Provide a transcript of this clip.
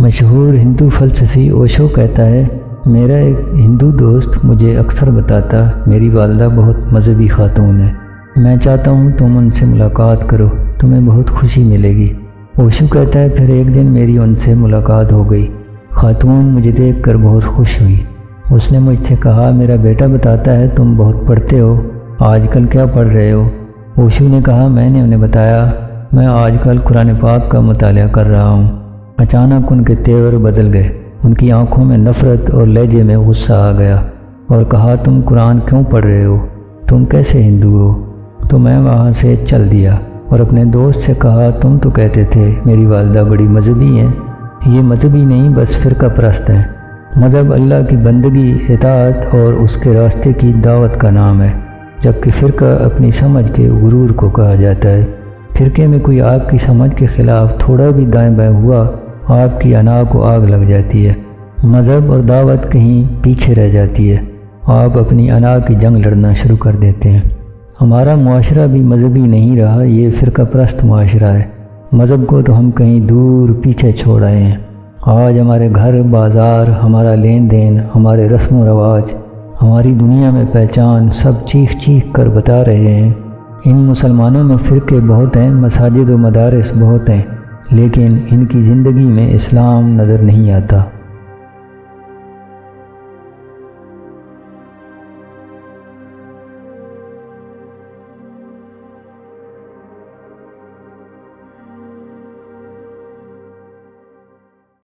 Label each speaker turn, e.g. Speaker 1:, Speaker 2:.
Speaker 1: مشہور ہندو فلسفی اوشو کہتا ہے، میرا ایک ہندو دوست مجھے اکثر بتاتا میری والدہ بہت مذہبی خاتون ہے، میں چاہتا ہوں تم ان سے ملاقات کرو، تمہیں بہت خوشی ملے گی۔ اوشو کہتا ہے پھر ایک دن میری ان سے ملاقات ہو گئی۔ خاتون مجھے دیکھ کر بہت خوش ہوئی۔ اس نے مجھ سے کہا میرا بیٹا بتاتا ہے تم بہت پڑھتے ہو، آج کل کیا پڑھ رہے ہو؟ اوشو نے کہا میں نے انہیں بتایا میں آج کل قرآن پاک کا مطالعہ کر رہا ہوں۔ اچانک ان کے تیور بدل گئے، ان کی آنکھوں میں نفرت اور لہجے میں غصہ آ گیا اور کہا تم قرآن کیوں پڑھ رہے ہو؟ تم کیسے ہندو ہو؟ تو میں وہاں سے چل دیا اور اپنے دوست سے کہا تم تو کہتے تھے میری والدہ بڑی مذہبی ہیں، یہ مذہبی نہیں بس فرقہ پرست ہیں۔ مذہب اللہ کی بندگی، اطاعت اور اس کے راستے کی دعوت کا نام ہے، جبکہ فرقہ اپنی سمجھ کے غرور کو کہا جاتا ہے۔ فرقے میں کوئی آپ کی سمجھ کے خلاف تھوڑا بھی دائیں بائیں ہوا، آپ کی انا کو آگ لگ جاتی ہے۔ مذہب اور دعوت کہیں پیچھے رہ جاتی ہے، آپ اپنی انا کی جنگ لڑنا شروع کر دیتے ہیں۔ ہمارا معاشرہ بھی مذہبی نہیں رہا، یہ فرقہ پرست معاشرہ ہے۔ مذہب کو تو ہم کہیں دور پیچھے چھوڑ آئے ہیں۔ آج ہمارے گھر بازار، ہمارا لین دین، ہمارے رسم و رواج، ہماری دنیا میں پہچان سب چیخ چیخ کر بتا رہے ہیں ان مسلمانوں میں فرقے بہت ہیں، مساجد و مدارس بہت ہیں، لیکن ان کی زندگی میں اسلام نظر نہیں آتا۔